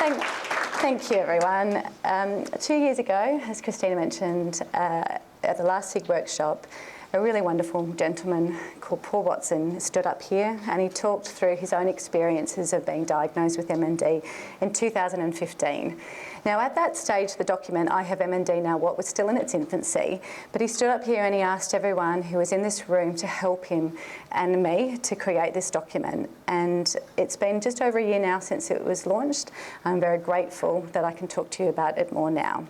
Thank you, everyone. 2 years ago, as Christina mentioned, at the last SIG workshop, a really wonderful gentleman called Paul Watson stood up here and he talked through his own experiences of being diagnosed with MND in 2015. Now, at that stage, the document, I Have MND Now, What, was still in its infancy, but he stood up here and he asked everyone who was in this room to help him and me to create this document. And it's been just over a year now since it was launched. I'm very grateful that I can talk to you about it more now.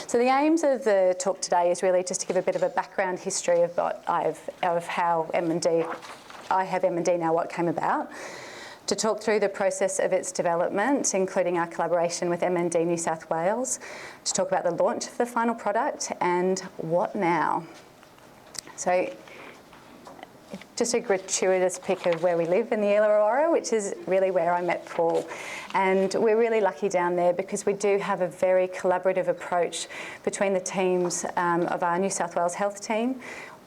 So the aims of the talk today is really just to give a bit of a background history of how I Have MND Now What came about, to talk through the process of its development, including our collaboration with MND New South Wales, to talk about the launch of the final product and what now. So just a gratuitous pic of where we live in the Illawarra, which is really where I met Paul. And we're really lucky down there because we do have a very collaborative approach between the teams of our New South Wales health team,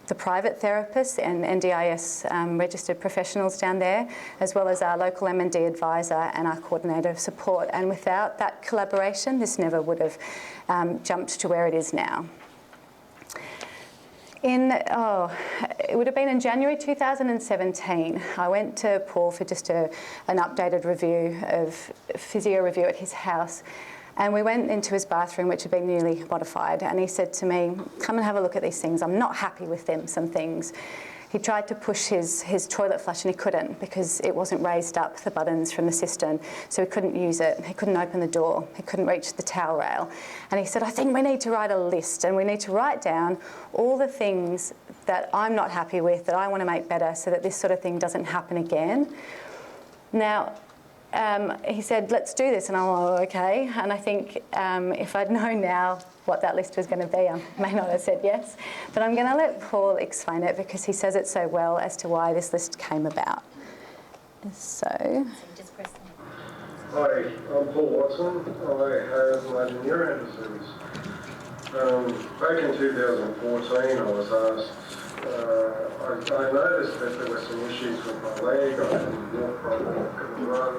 the private therapists and NDIS registered professionals down there, as well as our local MND advisor and our coordinator of support. And without that collaboration, this never would have jumped to where it is now. It would have been in January 2017, I went to Paul for just an updated review of physio review at his house, and we went into his bathroom, which had been newly modified, and he said to me, "Come and have a look at these things. I'm not happy with them, some things." He tried to push his toilet flush and he couldn't because it wasn't raised up, the buttons from the cistern, so he couldn't use it. He couldn't open the door. He couldn't reach the towel rail. And he said, "I think we need to write a list and we need to write down all the things that I'm not happy with, that I want to make better so that this sort of thing doesn't happen again." Now, he said, "Let's do this," and I'm like, "Okay." And I think if I'd known now what that list was going to be, I may not have said yes. But I'm going to let Paul explain it because he says it so well as to why this list came about. So just press Hi, I'm Paul Watson. I have motor neurone disease. Back in 2014, I was asked, I noticed that there were some issues with my leg. I couldn't walk properly, I couldn't run.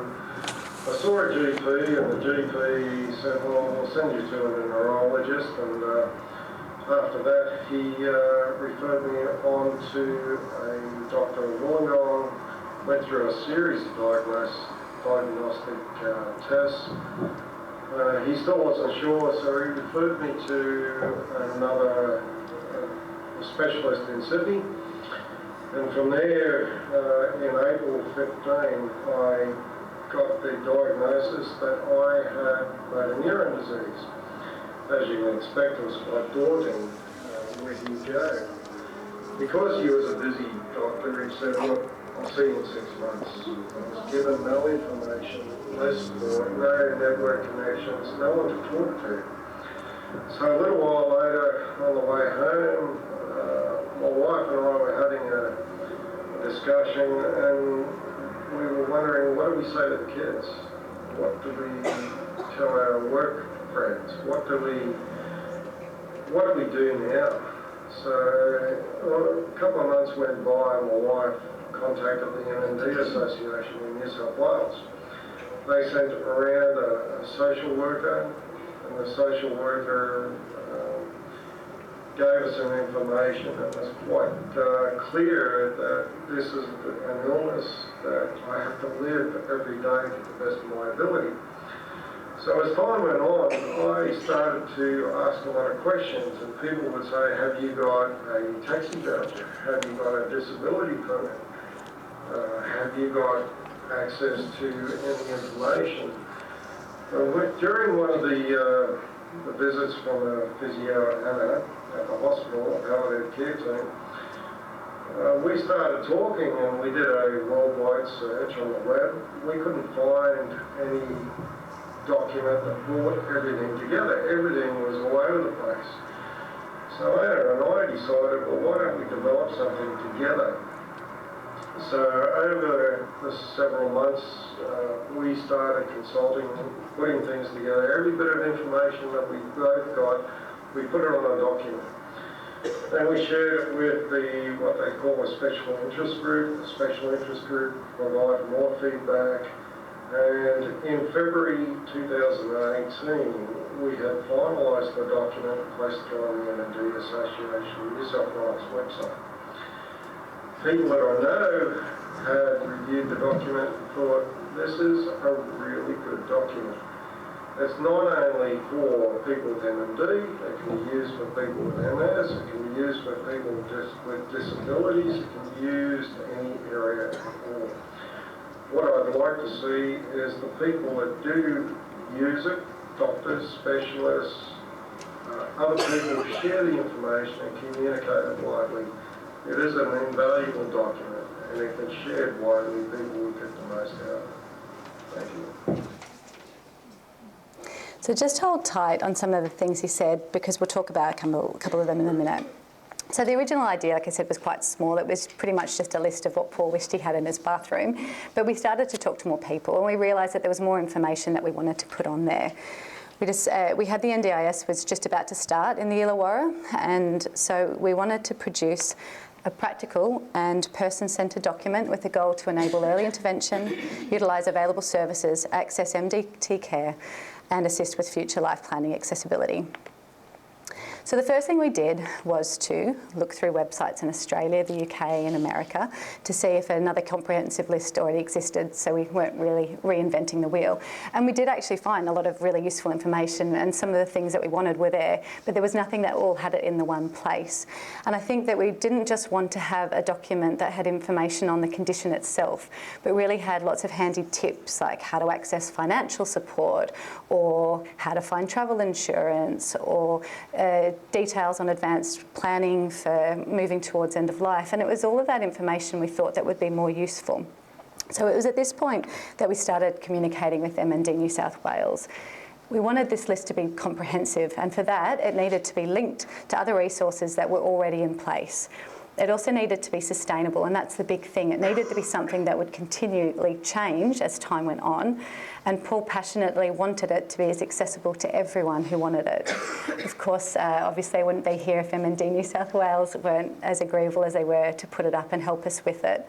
I saw a GP and the GP said, "Well, we'll send you to a neurologist," and after that he referred me on to a Dr. Wollongong, went through a series of diagnostic tests. He still wasn't sure, so he referred me to another specialist in Sydney. And from there, in April 15, I got the diagnosis that I had motor neurone disease. As you can expect, it was quite daunting. Where do you go? Because he was a busy doctor, he said, "Look, I'll see you in 6 months." I was given no information, no support, no network connections, no one to talk to. So a little while later, on the way home, my wife and I were having a discussion, and we were wondering, what do we say to the kids? What do we tell our work friends? What do we do now? So a couple of months went by and my wife contacted the MND Association in New South Wales. They sent around a social worker, and the social worker gave us some information. It was quite clear that this is an illness that I have to live every day to the best of my ability. So as time went on, I started to ask a lot of questions, and people would say, "Have you got a taxi voucher? Have you got a disability permit? Have you got access to any information?" During one of the visits from a physio at the hospital, a palliative care team, we started talking and we did a worldwide search on the web. We couldn't find any document that brought everything together. Everything was all over the place. So Anna and I decided, well, why don't we develop something together? So over the several months, we started consulting, putting things together. Every bit of information that we both got, we put it on a document. Then we shared it with what they call a special interest group. The special interest group provided more feedback. And in February 2018, we had finalised the document placed on the MND Association New South Wales website. People that I know had reviewed the document and thought, this is a really good document. It's not only for people with MND, it can be used for people with MS, it can be used for people just with disabilities, it can be used any area at all. What I'd like to see is the people that do use it, doctors, specialists, other people share the information and communicate it widely. It is an invaluable document, and if it's shared widely, people will get the most out of it. Thank you. So just hold tight on some of the things he said, because we'll talk about a couple of them in a minute. So the original idea, like I said, was quite small. It was pretty much just a list of what Paul wished he had in his bathroom. But we started to talk to more people, and we realised that there was more information that we wanted to put on there. We had the NDIS was just about to start in the Illawarra, and so we wanted to produce a practical and person-centred document with a goal to enable early intervention, utilise available services, access MDT care, and assist with future life planning accessibility. So the first thing we did was to look through websites in Australia, the UK and America to see if another comprehensive list already existed, so we weren't really reinventing the wheel. And we did actually find a lot of really useful information, and some of the things that we wanted were there, but there was nothing that all had it in the one place. And I think that we didn't just want to have a document that had information on the condition itself, but really had lots of handy tips like how to access financial support, or how to find travel insurance, or details on advanced planning for moving towards end of life. And it was all of that information we thought that would be more useful. So it was at this point that we started communicating with MND New South Wales. We wanted this list to be comprehensive, and for that it needed to be linked to other resources that were already in place. It also needed to be sustainable, and that's the big thing. It needed to be something that would continually change as time went on, and Paul passionately wanted it to be as accessible to everyone who wanted it. Of course, obviously I wouldn't be here if MND New South Wales weren't as agreeable as they were to put it up and help us with it.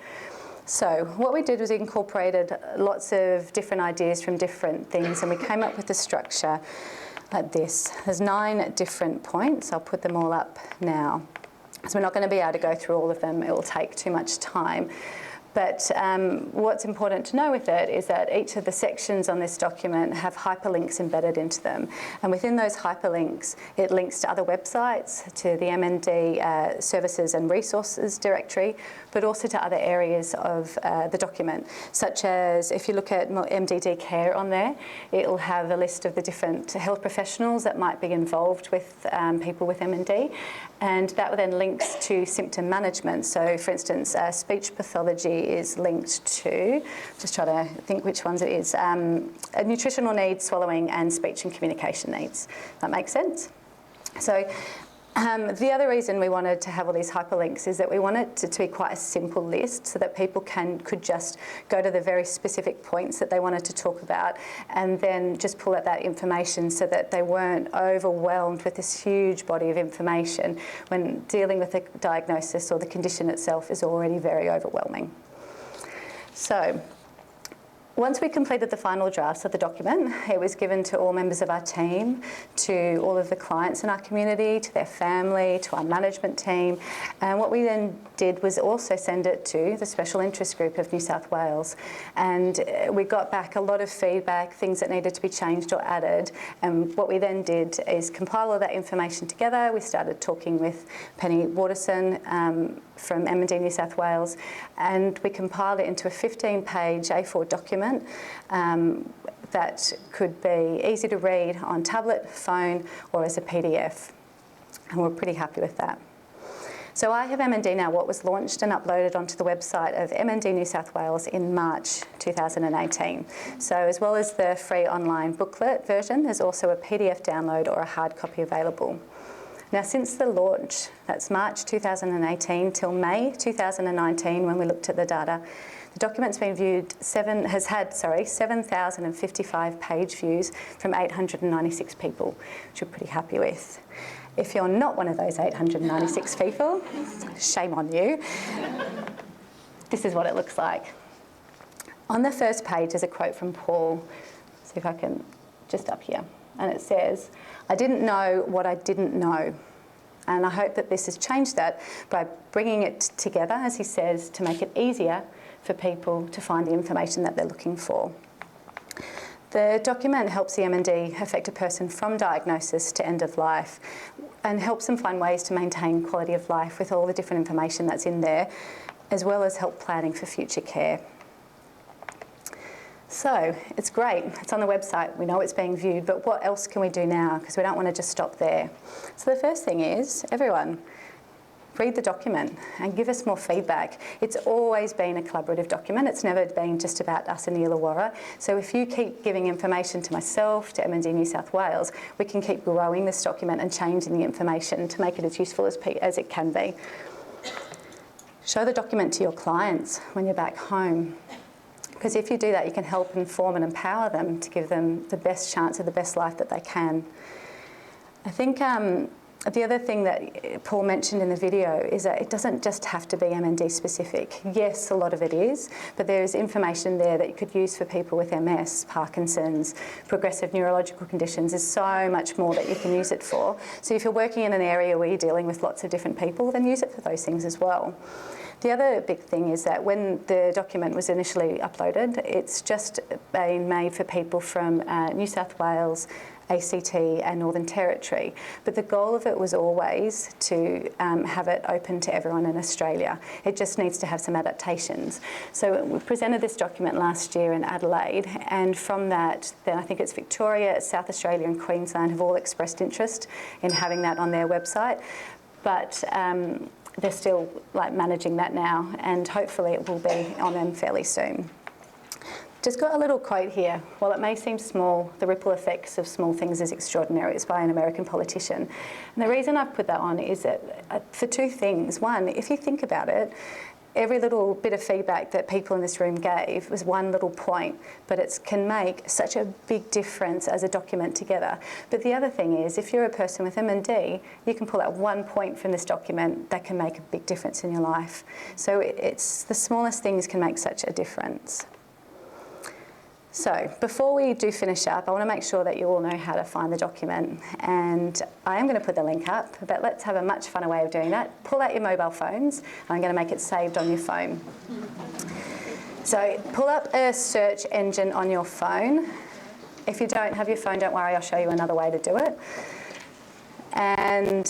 So what we did was we incorporated lots of different ideas from different things, and we came up with a structure like this. There's 9 different points. I'll put them all up now. So we're not going to be able to go through all of them. It will take too much time. But what's important to know with it is that each of the sections on this document have hyperlinks embedded into them. And within those hyperlinks, it links to other websites, to the MND Services and Resources directory, but also to other areas of the document, such as if you look at MDD Care on there, it will have a list of the different health professionals that might be involved with people with MND. And that then links to symptom management. So, for instance, speech pathology is linked to, just try to think which ones it is, nutritional needs, swallowing, and speech and communication needs. That makes sense? So the other reason we wanted to have all these hyperlinks is that we wanted it to be quite a simple list so that people could just go to the very specific points that they wanted to talk about and then just pull out that information so that they weren't overwhelmed with this huge body of information when dealing with the diagnosis or the condition itself is already very overwhelming. So once we completed the final drafts of the document, it was given to all members of our team, to all of the clients in our community, to their family, to our management team. And what we then did was also send it to the Special Interest Group of New South Wales. And we got back a lot of feedback, things that needed to be changed or added. And what we then did is compile all that information together. We started talking with Penny Waterson from MND New South Wales, and we compiled it into a 15-page A4 document that could be easy to read on tablet, phone, or as a PDF. And we're pretty happy with that. So I have MND Now, what was launched and uploaded onto the website of MND New South Wales in March 2018. So as well as the free online booklet version, there's also a PDF download or a hard copy available. Now, since the launch, that's March 2018 till May 2019, when we looked at the data, the document's been viewed, has had 7,055 page views from 896 people, which we're pretty happy with. If you're not one of those 896 people, shame on you. This is what it looks like. On the first page is a quote from Paul. see if I can, just up here. And it says, I didn't know what I didn't know. And I hope that this has changed that by bringing it together, as he says, to make it easier for people to find the information that they're looking for. The document helps the MND affect a person from diagnosis to end of life and helps them find ways to maintain quality of life with all the different information that's in there, as well as help planning for future care. So it's great, it's on the website, we know it's being viewed, but what else can we do now? Because we don't want to just stop there. So the first thing is, everyone, read the document and give us more feedback. It's always been a collaborative document. It's never been just about us in the Illawarra. So if you keep giving information to myself, to MND New South Wales, we can keep growing this document and changing the information to make it as useful as it can be. Show the document to your clients when you're back home. Because if you do that, you can help inform and empower them to give them the best chance of the best life that they can. I think the other thing that Paul mentioned in the video is that it doesn't just have to be MND specific. Yes, a lot of it is, but there's information there that you could use for people with MS, Parkinson's, progressive neurological conditions. There's so much more that you can use it for. So if you're working in an area where you're dealing with lots of different people, then use it for those things as well. The other big thing is that when the document was initially uploaded, it's just been made for people from New South Wales, ACT and Northern Territory. But the goal of it was always to have it open to everyone in Australia. It just needs to have some adaptations. So we presented this document last year in Adelaide, and from that, then I think it's Victoria, South Australia and Queensland have all expressed interest in having that on their website. But they're still managing that now, and hopefully it will be on them fairly soon. Just got a little quote here. While it may seem small, the ripple effects of small things is extraordinary. It's by an American politician. And the reason I've put that on is that for two things. One, if you think about it, every little bit of feedback that people in this room gave was one little point, but it can make such a big difference as a document together. But the other thing is, if you're a person with MND, you can pull out one point from this document that can make a big difference in your life. So it's the smallest things can make such a difference. So before we do finish up, I want to make sure that you all know how to find the document, and I am going to put the link up, but let's have a much funner way of doing that. Pull out your mobile phones, and I'm going to make it saved on your phone. So pull up a search engine on your phone. If you don't have your phone, don't worry, I'll show you another way to do it. And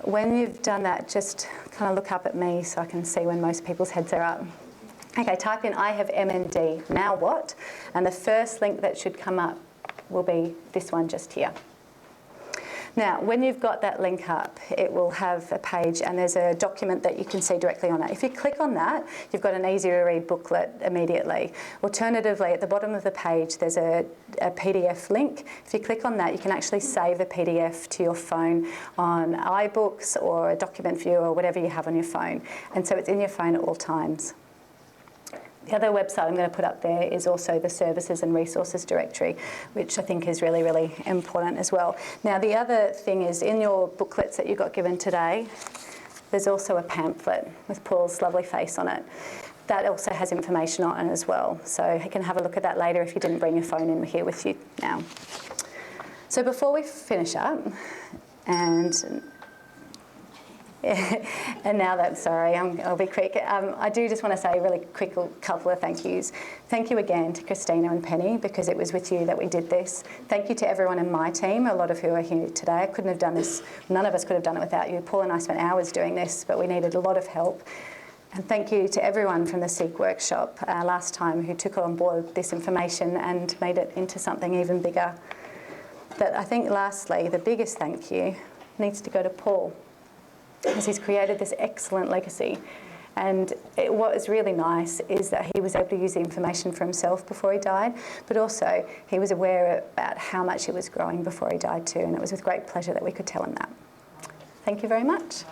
when you've done that, just kind of look up at me so I can see when most people's heads are up. Okay, type in, I have MND, now what? And the first link that should come up will be this one just here. Now, when you've got that link up, it will have a page and there's a document that you can see directly on it. If you click on that, you've got an easy to read booklet immediately. Alternatively, at the bottom of the page, there's a PDF link. If you click on that, you can actually save the PDF to your phone on iBooks or a document viewer or whatever you have on your phone. And so it's in your phone at all times. The other website I'm going to put up there is also the Services and Resources Directory, which I think is really, really important as well. Now, the other thing is in your booklets that you got given today, there's also a pamphlet with Paul's lovely face on it. That also has information on it as well. So you can have a look at that later if you didn't bring your phone in here with you now. So before we finish up, and now that, sorry, I'll be quick. I do just want to say a really quick couple of thank yous. Thank you again to Christina and Penny, because it was with you that we did this. Thank you to everyone in my team, a lot of who are here today. I couldn't have done this, none of us could have done it without you. Paul and I spent hours doing this, but we needed a lot of help. And thank you to everyone from the SIG workshop last time who took on board this information and made it into something even bigger. But I think lastly, the biggest thank you needs to go to Paul, because he's created this excellent legacy. And what is really nice is that he was able to use the information for himself before he died, but also he was aware about how much it was growing before he died too, and it was with great pleasure that we could tell him that. Thank you very much.